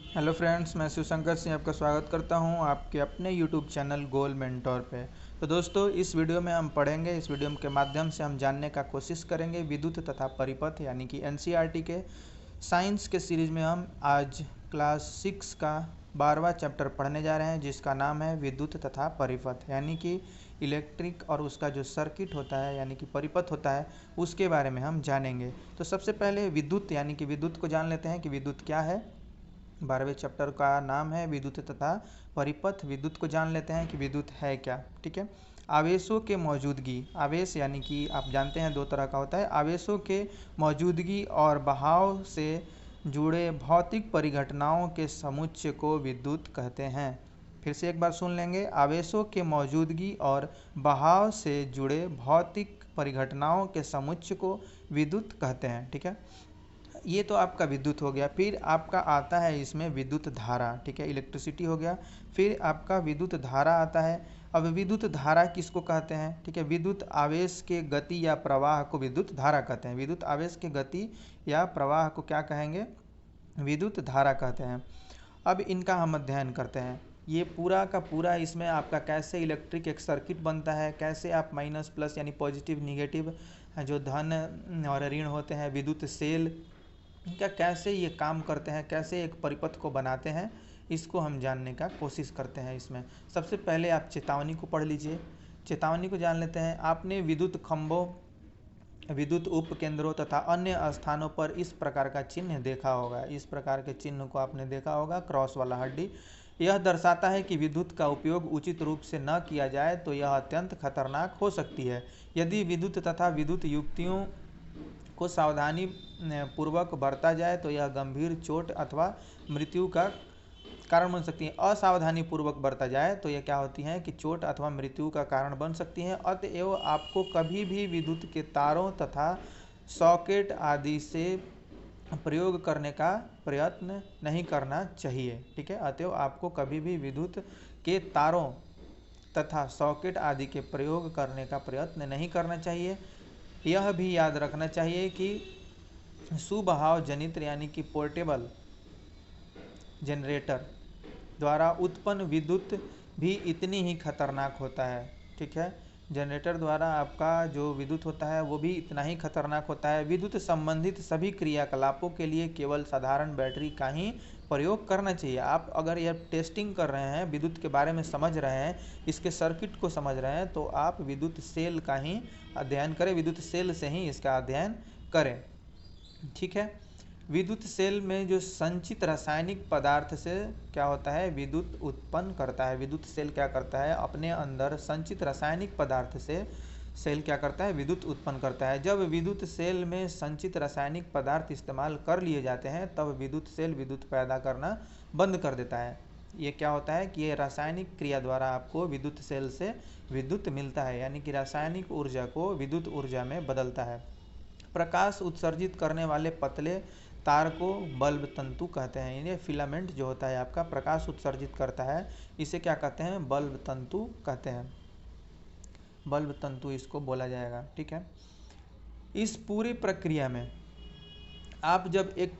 Hello friends, मैं शिवशंकर सिंह आपका स्वागत करता हूं आपके अपने यूट्यूब चैनल गोल मेंटोर पे। तो दोस्तों, इस वीडियो में हम पढ़ेंगे, इस वीडियो के माध्यम से हम जानने का कोशिश करेंगे विद्युत तथा परिपथ यानी कि एनसीईआरटी के साइंस के सीरीज में हम आज क्लास 6 का 12वां चैप्टर पढ़ने जा रहे हैं, जिसका नाम है विद्युत तथा परिपथ यानी कि इलेक्ट्रिक और उसका जो सर्किट होता है यानी कि परिपथ होता है, उसके बारे में हम जानेंगे। तो सबसे पहले विद्युत यानी कि विद्युत को जान लेते हैं कि विद्युत क्या है। 12वें चैप्टर का नाम है विद्युत तथा परिपथ। विद्युत को जान लेते हैं कि विद्युत है क्या। ठीक है। आवेशों के मौजूदगी, आवेश यानी कि आप जानते हैं दो तरह का होता है। आवेशों के मौजूदगी और बहाव से जुड़े भौतिक परिघटनाओं के समुच्चय को विद्युत कहते हैं। फिर से एक बार सुन लेंगे। आवेशों के मौजूदगी और बहाव से जुड़े भौतिक परिघटनाओं के समुच्चय को विद्युत कहते हैं। ठीक है। ये तो आपका विद्युत हो गया। फिर आपका आता है इसमें विद्युत धारा। ठीक है, इलेक्ट्रिसिटी हो गया। फिर आपका विद्युत धारा आता है। अब विद्युत धारा किसको कहते हैं? ठीक है, विद्युत आवेश के गति या प्रवाह को विद्युत धारा कहते हैं। विद्युत आवेश के गति या प्रवाह को क्या कहेंगे? विद्युत धारा कहते हैं। अब इनका हम अध्ययन करते हैं। ये पूरा का पूरा इसमें आपका कैसे इलेक्ट्रिक एक सर्किट बनता है, कैसे आप माइनस प्लस यानी पॉजिटिव निगेटिव जो धन और ऋण होते हैं, विद्युत सेल इनका कैसे ये काम करते हैं, कैसे एक परिपथ को बनाते हैं, इसको हम जानने का कोशिश करते हैं। इसमें सबसे पहले आप चेतावनी को पढ़ लीजिए। चेतावनी को जान लेते हैं। आपने विद्युत खंभों, विद्युत उपकेंद्रों तथा अन्य स्थानों पर इस प्रकार का चिन्ह देखा होगा। इस प्रकार के चिन्ह को आपने देखा होगा, क्रॉस वाला हड्डी। यह दर्शाता है कि विद्युत का उपयोग उचित रूप से न किया जाए तो यह अत्यंत खतरनाक हो सकती है। यदि विद्युत तथा विद्युत युक्तियों को सावधानी पूर्वक बरता जाए तो यह गंभीर चोट अथवा मृत्यु का कारण बन सकती है। असावधानी पूर्वक बरता जाए तो यह क्या होती है कि चोट अथवा मृत्यु का कारण बन सकती है। अतएव आपको कभी भी विद्युत के तारों तथा सॉकेट आदि से प्रयोग करने का प्रयत्न नहीं करना चाहिए। ठीक है, अतएव आपको कभी भी विद्युत के तारों तथा सॉकेट आदि के प्रयोग करने का प्रयत्न नहीं करना चाहिए। यह भी याद रखना चाहिए कि सुबहाव जनित्र यानी कि पोर्टेबल जनरेटर द्वारा उत्पन्न विद्युत भी इतनी ही खतरनाक होता है। ठीक है, जनरेटर द्वारा आपका जो विद्युत होता है वो भी इतना ही खतरनाक होता है। विद्युत संबंधित सभी क्रियाकलापों के लिए केवल साधारण बैटरी का ही प्रयोग करना चाहिए। आप अगर यह टेस्टिंग कर रहे हैं, विद्युत के बारे में समझ रहे हैं, इसके सर्किट को समझ रहे हैं, तो आप विद्युत सेल का ही अध्ययन करें, विद्युत सेल से ही इसका अध्ययन करें। ठीक है। विद्युत सेल में जो संचित रासायनिक पदार्थ से क्या होता है, विद्युत उत्पन्न करता है। विद्युत सेल क्या करता है, अपने अंदर संचित रासायनिक पदार्थ से सेल क्या करता है, विद्युत उत्पन्न करता है। जब विद्युत सेल में संचित रासायनिक पदार्थ इस्तेमाल कर लिए जाते हैं तब विद्युत सेल विद्युत पैदा करना बंद कर देता है। ये क्या होता है कि ये रासायनिक क्रिया द्वारा आपको विद्युत सेल से विद्युत मिलता है, यानी कि रासायनिक ऊर्जा को विद्युत ऊर्जा में बदलता है। प्रकाश उत्सर्जित करने वाले पतले तार को बल्ब तंतु कहते हैं। ये फिलामेंट जो होता है आपका प्रकाश उत्सर्जित करता है, इसे क्या कहते हैं, बल्ब तंतु कहते हैं। बल्ब तंतु इसको बोला जाएगा। ठीक है। इस पूरी प्रक्रिया में आप जब एक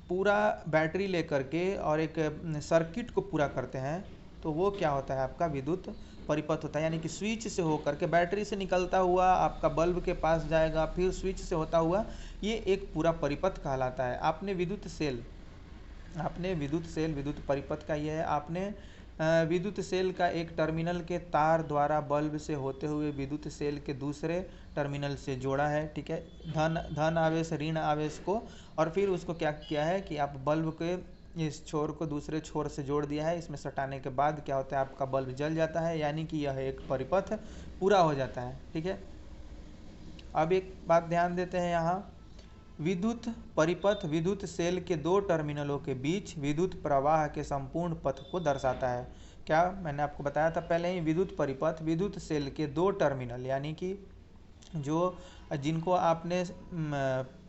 पूरा बैटरी लेकर के और एक सर्किट को पूरा करते हैं तो वो क्या होता है, आपका विद्युत परिपथ होता है। यानी कि स्विच से होकर के बैटरी से निकलता हुआ आपका बल्ब के पास जाएगा, फिर स्विच से होता हुआ ये एक पूरा परिपथ कहलाता है। आपने विद्युत सेल, विद्युत परिपथ का ये है। आपने विद्युत सेल का एक टर्मिनल के तार द्वारा बल्ब से होते हुए विद्युत सेल के दूसरे टर्मिनल से जोड़ा है। ठीक है, धन आवेश ऋण आवेश को, और फिर उसको क्या किया है कि आप बल्ब के इस छोर को दूसरे छोर से जोड़ दिया है। इसमें सटाने के बाद क्या होता है, आपका बल्ब जल जाता है, यानी कि यह एक परिपथ पूरा हो जाता है। ठीक है। अब एक बात ध्यान देते हैं यहाँ, विद्युत परिपथ विद्युत सेल के दो टर्मिनलों के बीच विद्युत प्रवाह के संपूर्ण पथ को दर्शाता है। क्या मैंने आपको बताया था पहले ही, विद्युत परिपथ विद्युत सेल के दो टर्मिनल यानी कि जो जिनको आपने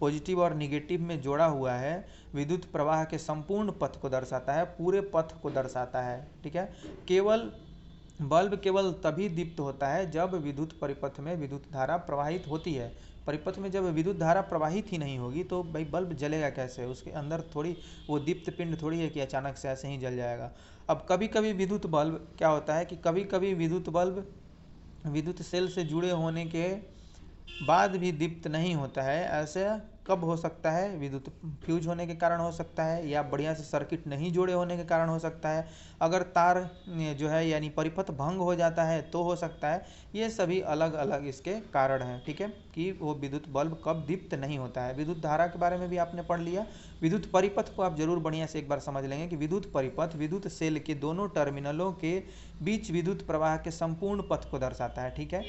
पॉजिटिव और निगेटिव में जोड़ा हुआ है, विद्युत प्रवाह के संपूर्ण पथ को दर्शाता है, पूरे पथ को दर्शाता है। ठीक है। केवल बल्ब केवल तभी दीप्त होता है जब विद्युत परिपथ में विद्युत धारा प्रवाहित होती है। परिपथ में जब विद्युत धारा प्रवाहित ही नहीं होगी तो भाई बल्ब जलेगा कैसे? उसके अंदर थोड़ी वो दीप्त पिंड थोड़ी है कि अचानक से ऐसे ही जल जाएगा। अब कभी कभी विद्युत बल्ब क्या होता है कि कभी कभी विद्युत बल्ब विद्युत सेल से जुड़े होने के बाद भी दीप्त नहीं होता है। ऐसे कब हो सकता है? विद्युत फ्यूज होने के कारण हो सकता है, या बढ़िया से सर्किट नहीं जोड़े होने के कारण हो सकता है, अगर तार जो है यानी परिपथ भंग हो जाता है तो हो सकता है। ये सभी अलग अलग इसके कारण हैं, ठीक है, कि वो विद्युत बल्ब कब दीप्त नहीं होता है। विद्युत धारा के बारे में भी आपने पढ़ लिया। विद्युत परिपथ को आप जरूर बढ़िया से एक बार समझ लेंगे कि विद्युत परिपथ विद्युत सेल के दोनों टर्मिनलों के बीच विद्युत प्रवाह के संपूर्ण पथ को दर्शाता है, ठीक है।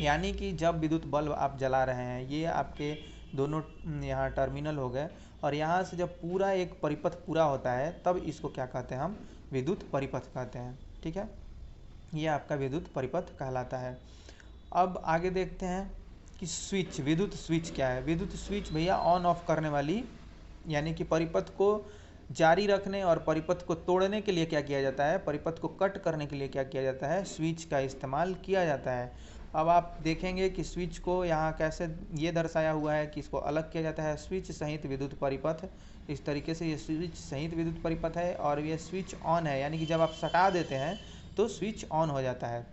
यानी कि जब विद्युत बल्ब आप जला रहे हैं, ये आपके दोनों यहाँ टर्मिनल हो गए, और यहाँ से जब पूरा एक परिपथ पूरा होता है तब इसको क्या कहते हैं? हम विद्युत परिपथ कहते हैं, ठीक है। ये आपका विद्युत परिपथ कहलाता है। अब आगे देखते हैं कि स्विच, विद्युत स्विच क्या है? विद्युत स्विच भैया ऑन ऑफ करने वाली, यानी कि परिपथ को जारी रखने और परिपथ को तोड़ने के लिए क्या किया जाता है? परिपथ को कट करने के लिए क्या किया जाता है? स्विच का इस्तेमाल किया जाता है। अब आप देखेंगे कि स्विच को यहाँ कैसे ये दर्शाया हुआ है कि इसको अलग किया जाता है, स्विच सहित विद्युत परिपथ। इस तरीके से ये स्विच सहित विद्युत परिपथ है, और ये स्विच ऑन है, यानी कि जब आप सटा देते हैं तो स्विच ऑन हो जाता है।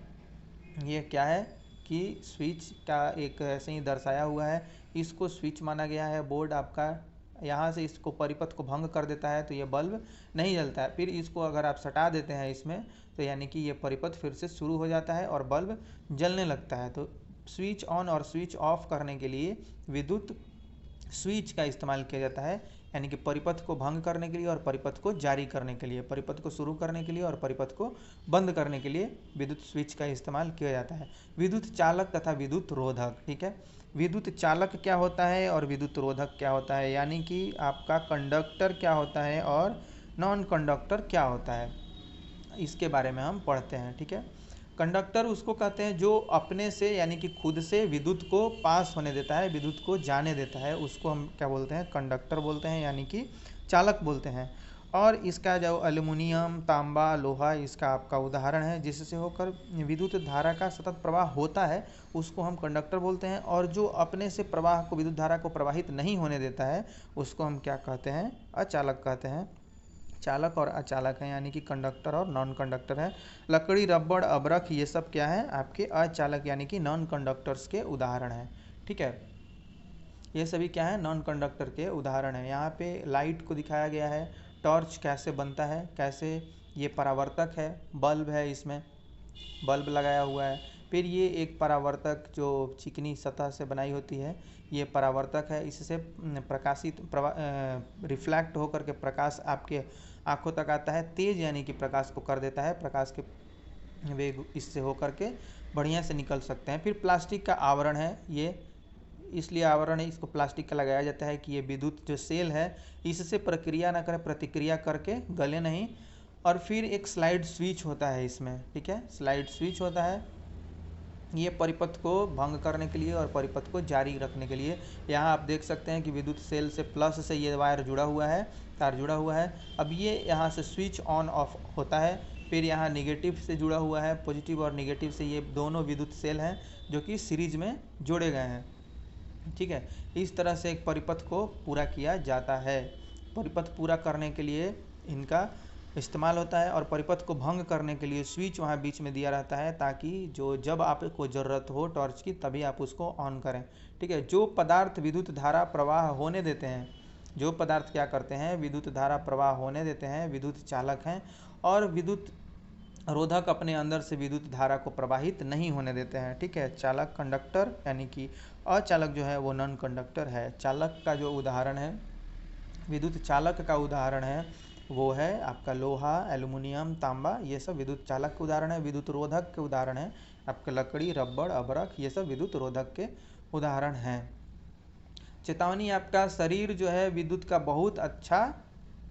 ये क्या है कि स्विच का एक ऐसे ही दर्शाया हुआ है, इसको स्विच माना गया है। बोर्ड आपका यहाँ से इसको परिपथ को भंग कर देता है तो ये बल्ब नहीं जलता है। फिर इसको अगर आप सटा देते हैं इसमें, तो यानी कि ये परिपथ फिर से शुरू हो जाता है और बल्ब जलने लगता है। तो स्विच ऑन और स्विच ऑफ करने के लिए विद्युत स्विच का इस्तेमाल किया जाता है, यानी कि परिपथ को भंग करने के लिए और परिपथ को जारी करने के लिए, परिपथ को शुरू करने के लिए और परिपथ को बंद करने के लिए विद्युत स्विच का इस्तेमाल किया जाता है। विद्युत चालक तथा विद्युत रोधक, ठीक है। विद्युत चालक क्या होता है और विद्युत रोधक क्या होता है, यानी कि आपका कंडक्टर क्या होता है और नॉन कंडक्टर क्या होता है, इसके बारे में हम पढ़ते हैं, ठीक है। कंडक्टर उसको कहते हैं जो अपने से यानी कि खुद से विद्युत को पास होने देता है, विद्युत को जाने देता है, उसको हम क्या बोलते हैं? कंडक्टर बोलते हैं, यानी कि चालक बोलते हैं। और इसका जो एल्युमिनियम, तांबा, लोहा इसका आपका उदाहरण है, जिससे होकर विद्युत धारा का सतत प्रवाह होता है, उसको हम कंडक्टर बोलते हैं। और जो अपने से प्रवाह को, विद्युत धारा को प्रवाहित नहीं होने देता है, उसको हम क्या कहते हैं? अचालक कहते हैं। चालक और अचालक हैं, यानी कि कंडक्टर और नॉन कंडक्टर है। लकड़ी, रबड़, अबरख ये सब क्या है? आपके अचालक यानी कि नॉन कंडक्टर्स के उदाहरण हैं, ठीक है। ये सभी क्या है? नॉन कंडक्टर के उदाहरण हैं। यहाँ पे लाइट को दिखाया गया है, टॉर्च कैसे बनता है, कैसे ये परावर्तक है, बल्ब है, इसमें बल्ब लगाया हुआ है। फिर ये एक परावर्तक जो चिकनी सतह से बनाई होती है, ये परावर्तक है, इससे प्रकाशित रिफ्लैक्ट होकर के प्रकाश आपके आंखों तक आता है, तेज यानी कि प्रकाश को कर देता है, प्रकाश के वेग इससे होकर के बढ़िया से निकल सकते हैं। फिर प्लास्टिक का आवरण है, ये इसलिए आवरण है, इसको प्लास्टिक का लगाया जाता है कि ये विद्युत जो सेल है इससे प्रक्रिया ना करे, प्रतिक्रिया करके गले नहीं। और फिर एक स्लाइड स्विच होता है इसमें, ठीक है, स्लाइड स्विच होता है, ये परिपथ को भंग करने के लिए और परिपथ को जारी रखने के लिए। यहाँ आप देख सकते हैं कि विद्युत सेल से प्लस से ये वायर जुड़ा हुआ है, तार जुड़ा हुआ है। अब ये यहाँ से स्विच ऑन ऑफ होता है, फिर यहाँ निगेटिव से जुड़ा हुआ है, पॉजिटिव और निगेटिव से, ये दोनों विद्युत सेल हैं जो कि सीरीज में जोड़े गए हैं, ठीक है। इस तरह से एक परिपथ को पूरा किया जाता है। परिपथ पूरा करने के लिए इनका इस्तेमाल होता है, और परिपथ को भंग करने के लिए स्विच वहाँ बीच में दिया रहता है, ताकि जो जब आपको ज़रूरत हो टॉर्च की तभी आप उसको ऑन करें, ठीक है। जो पदार्थ विद्युत धारा प्रवाह होने देते हैं, जो पदार्थ क्या करते हैं? विद्युत धारा प्रवाह होने देते हैं, विद्युत चालक हैं। और विद्युत रोधक अपने अंदर से विद्युत धारा को प्रवाहित नहीं होने देते हैं, ठीक है। चालक कंडक्टर, यानी कि अचालक जो है वो नॉन कंडक्टर है। चालक का जो उदाहरण है, विद्युत चालक का उदाहरण है, वो है आपका लोहा, एल्युमिनियम, तांबा, ये सब विद्युत चालक के उदाहरण है। विद्युत रोधक के उदाहरण है आपका लकड़ी, रबड़, अबरख, ये सब विद्युत रोधक के उदाहरण हैं। चेतावनी, आपका शरीर जो है विद्युत का बहुत अच्छा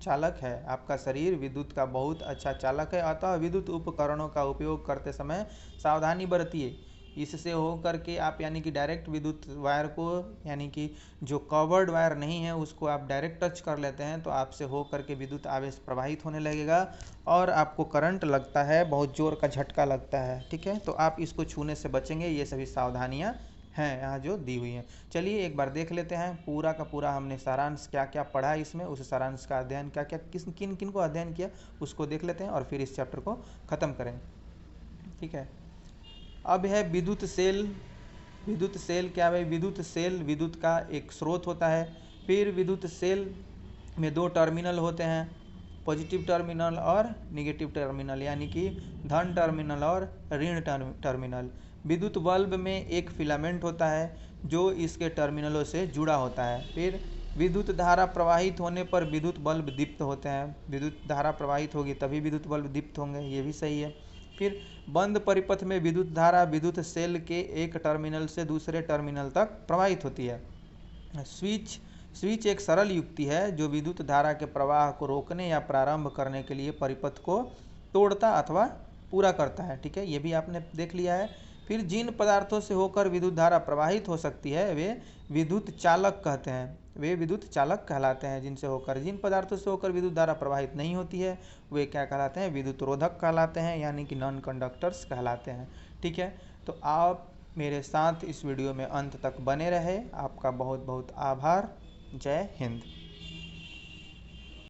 चालक है, आपका शरीर विद्युत का बहुत अच्छा चालक है, अतः विद्युत उपकरणों का उपयोग करते समय सावधानी बरतिए। इससे हो करके आप यानी कि डायरेक्ट विद्युत वायर को यानी कि जो कवर्ड वायर नहीं है उसको आप डायरेक्ट टच कर लेते हैं तो आपसे हो करके विद्युत आवेश प्रवाहित होने लगेगा और आपको करंट लगता है, बहुत जोर का झटका लगता है। ठीक है, तो आप इसको छूने से बचेंगे। ये सभी सावधानियाँ हैं यहाँ जो दी हुई हैं। चलिए एक बार देख लेते हैं पूरा का पूरा हमने सारांश क्या क्या पढ़ा इसमें, उस सारांश का अध्ययन क्या क्या किन किन को अध्ययन किया उसको देख लेते हैं और फिर इस चैप्टर को ख़त्म करें। ठीक है, अब है विद्युत सेल। विद्युत सेल क्या है? विद्युत सेल विद्युत का एक स्रोत होता है। फिर विद्युत सेल में दो टर्मिनल होते हैं, पॉजिटिव टर्मिनल और निगेटिव टर्मिनल, यानी कि धन टर्मिनल और ऋण टर्मिनल। विद्युत बल्ब में एक फिलामेंट होता है जो इसके टर्मिनलों से जुड़ा होता है। फिर विद्युत धारा प्रवाहित होने पर विद्युत बल्ब दीप्त होते हैं। विद्युत धारा प्रवाहित होगी तभी विद्युत बल्ब दीप्त होंगे, ये भी सही है। फिर बंद परिपथ में विद्युत धारा विद्युत सेल के एक टर्मिनल से दूसरे टर्मिनल तक प्रवाहित होती है। स्विच एक सरल युक्ति है जो विद्युत धारा के प्रवाह को रोकने या प्रारंभ करने के लिए परिपथ को तोड़ता अथवा पूरा करता है। ठीक है, ये भी आपने देख लिया है। फिर जिन पदार्थों से होकर विद्युत धारा प्रवाहित हो सकती है वे विद्युत चालक कहते हैं, वे विद्युत चालक कहलाते हैं जिनसे होकर। जिन पदार्थों से होकर विद्युत धारा प्रवाहित नहीं होती है वे क्या कहलाते हैं? विद्युत रोधक कहलाते हैं, यानी कि नॉन कंडक्टर्स कहलाते हैं। ठीक है, तो आप मेरे साथ इस वीडियो में अंत तक बने रहे। आपका बहुत बहुत आभार। जय हिंद।